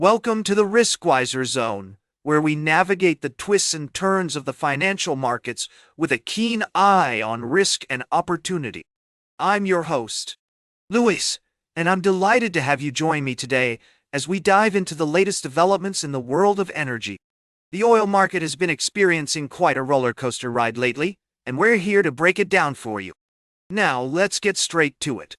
Welcome to the Riskwiser Zone, where we navigate the twists and turns of the financial markets with a keen eye on risk and opportunity. I'm your host, Louis, and I'm delighted to have you join me today as we dive into the latest developments in the world of energy. The oil market has been experiencing quite a roller coaster ride lately, and we're here to break it down for you. Now, let's get straight to it.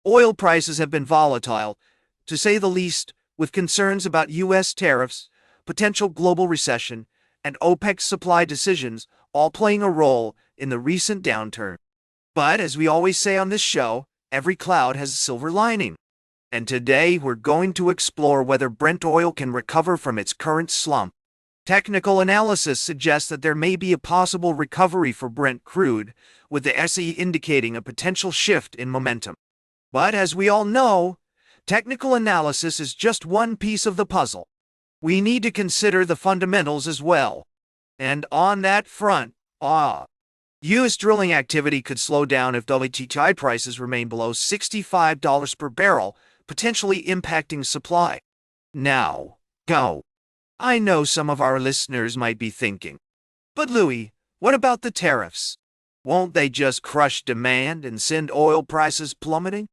Oil prices have been volatile, to say the least, with concerns about U.S. tariffs, potential global recession, and OPEC's supply decisions all playing a role in the recent downturn. But as we always say on this show, every cloud has a silver lining. And today we're going to explore whether Brent oil can recover from its current slump. Technical analysis suggests that there may be a possible recovery for Brent crude, with the SE indicating a potential shift in momentum. But as we all know, technical analysis is just one piece of the puzzle. We need to consider the fundamentals as well. And on that front, U.S. drilling activity could slow down if WTI prices remain below $65 per barrel, potentially impacting supply. Now, go. I know some of our listeners might be thinking, but Louis, what about the tariffs? Won't they just crush demand and send oil prices plummeting?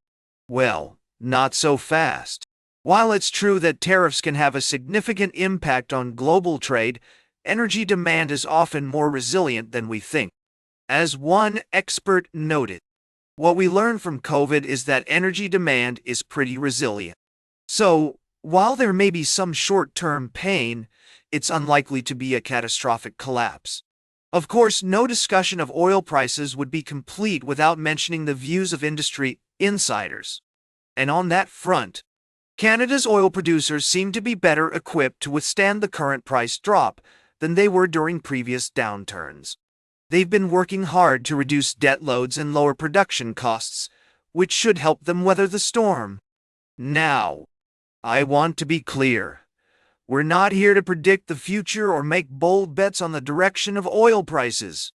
Well, not so fast. While it's true that tariffs can have a significant impact on global trade, energy demand is often more resilient than we think. As one expert noted, what we learned from COVID is that energy demand is pretty resilient. So, while there may be some short-term pain, it's unlikely to be a catastrophic collapse. Of course, no discussion of oil prices would be complete without mentioning the views of industry insiders. And on that front, Canada's oil producers seem to be better equipped to withstand the current price drop than they were during previous downturns. They've been working hard to reduce debt loads and lower production costs, which should help them weather the storm. Now, I want to be clear. We're not here to predict the future or make bold bets on the direction of oil prices.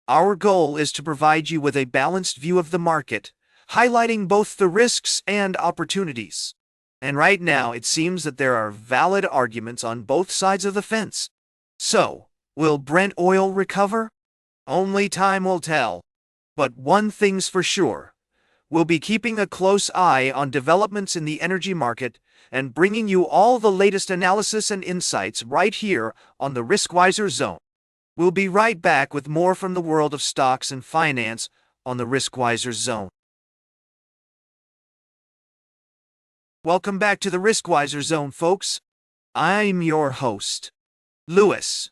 Our goal is to provide you with a balanced view of the market, highlighting both the risks and opportunities. And right now, it seems that there are valid arguments on both sides of the fence. So, will Brent oil recover? Only time will tell. But one thing's for sure. We'll be keeping a close eye on developments in the energy market and bringing you all the latest analysis and insights right here on the Riskwiser Zone. We'll be right back with more from the world of stocks and finance on the Riskwiser Zone. Welcome back to the Riskwiser Zone, folks. I'm your host, Louis,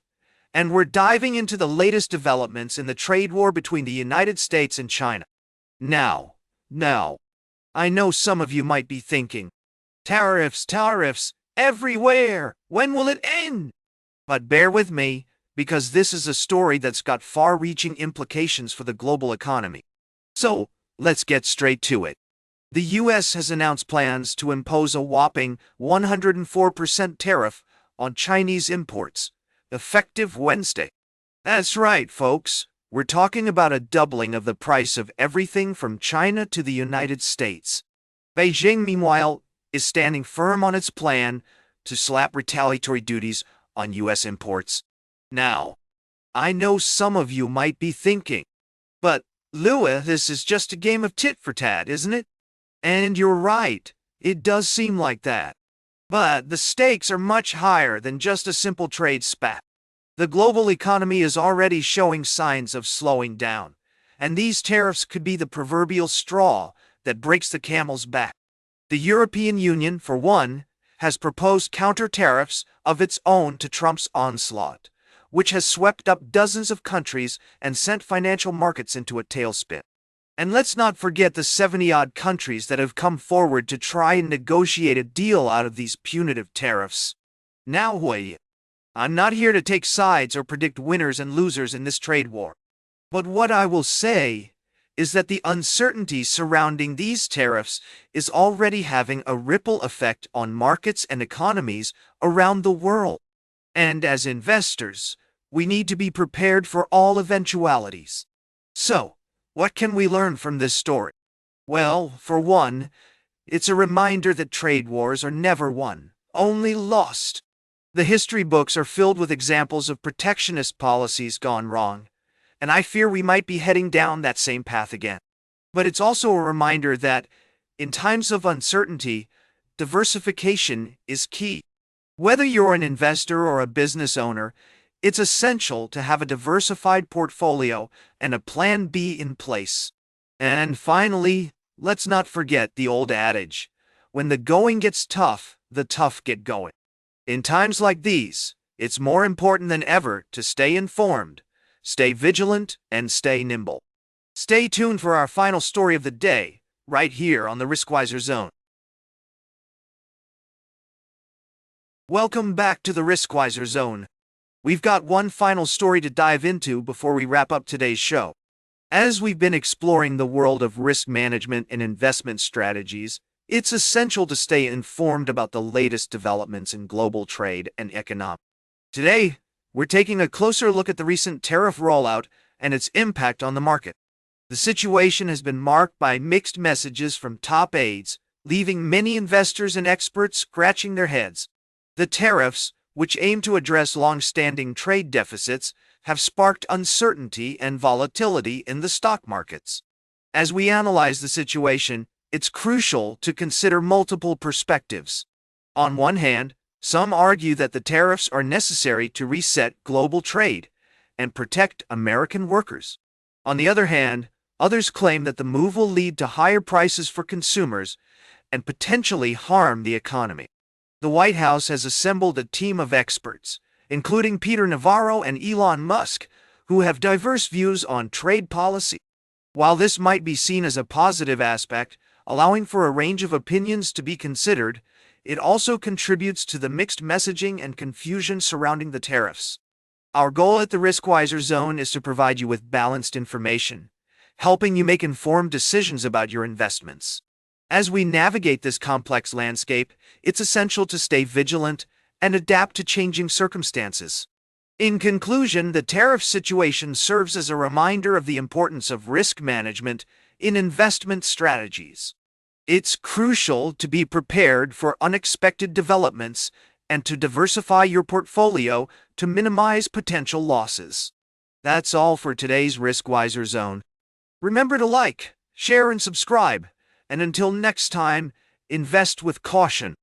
and we're diving into the latest developments in the trade war between the United States and China. Now, I know some of you might be thinking, tariffs, everywhere, when will it end? But bear with me, because this is a story that's got far-reaching implications for the global economy. So, let's get straight to it. The U.S. has announced plans to impose a whopping 104% tariff on Chinese imports, effective Wednesday. That's right, folks. We're talking about a doubling of the price of everything from China to the United States. Beijing, meanwhile, is standing firm on its plan to slap retaliatory duties on U.S. imports. Now, I know some of you might be thinking, but Louis, this is just a game of tit-for-tat, isn't it? And you're right, it does seem like that. But the stakes are much higher than just a simple trade spat. The global economy is already showing signs of slowing down, and these tariffs could be the proverbial straw that breaks the camel's back. The European Union, for one, has proposed counter-tariffs of its own to Trump's onslaught, which has swept up dozens of countries and sent financial markets into a tailspin. And let's not forget the 70-odd countries that have come forward to try and negotiate a deal out of these punitive tariffs. Now, I'm not here to take sides or predict winners and losers in this trade war. But what I will say is that the uncertainty surrounding these tariffs is already having a ripple effect on markets and economies around the world. And as investors, we need to be prepared for all eventualities. So, what can we learn from this story? Well, for one, it's a reminder that trade wars are never won, only lost. The history books are filled with examples of protectionist policies gone wrong, and I fear we might be heading down that same path again. But it's also a reminder that, in times of uncertainty, diversification is key. Whether you're an investor or a business owner, it's essential to have a diversified portfolio and a plan B in place. And finally, let's not forget the old adage, when the going gets tough, the tough get going. In times like these, it's more important than ever to stay informed, stay vigilant, and stay nimble. Stay tuned for our final story of the day, right here on the Riskwiser Zone. Welcome back to the Riskwiser Zone. We've got one final story to dive into before we wrap up today's show. As we've been exploring the world of risk management and investment strategies, it's essential to stay informed about the latest developments in global trade and economics. Today, we're taking a closer look at the recent tariff rollout and its impact on the market. The situation has been marked by mixed messages from top aides, leaving many investors and experts scratching their heads. The tariffs, which aim to address long-standing trade deficits, have sparked uncertainty and volatility in the stock markets. As we analyze the situation, it's crucial to consider multiple perspectives. On one hand, some argue that the tariffs are necessary to reset global trade and protect American workers. On the other hand, others claim that the move will lead to higher prices for consumers and potentially harm the economy. The White House has assembled a team of experts, including Peter Navarro and Elon Musk, who have diverse views on trade policy. While this might be seen as a positive aspect, allowing for a range of opinions to be considered, it also contributes to the mixed messaging and confusion surrounding the tariffs. Our goal at the Riskwiser Zone is to provide you with balanced information, helping you make informed decisions about your investments. As we navigate this complex landscape, it's essential to stay vigilant and adapt to changing circumstances. In conclusion, the tariff situation serves as a reminder of the importance of risk management in investment strategies. It's crucial to be prepared for unexpected developments and to diversify your portfolio to minimize potential losses. That's all for today's Riskwiser Zone. Remember to like, share, and subscribe. And until next time, invest with caution.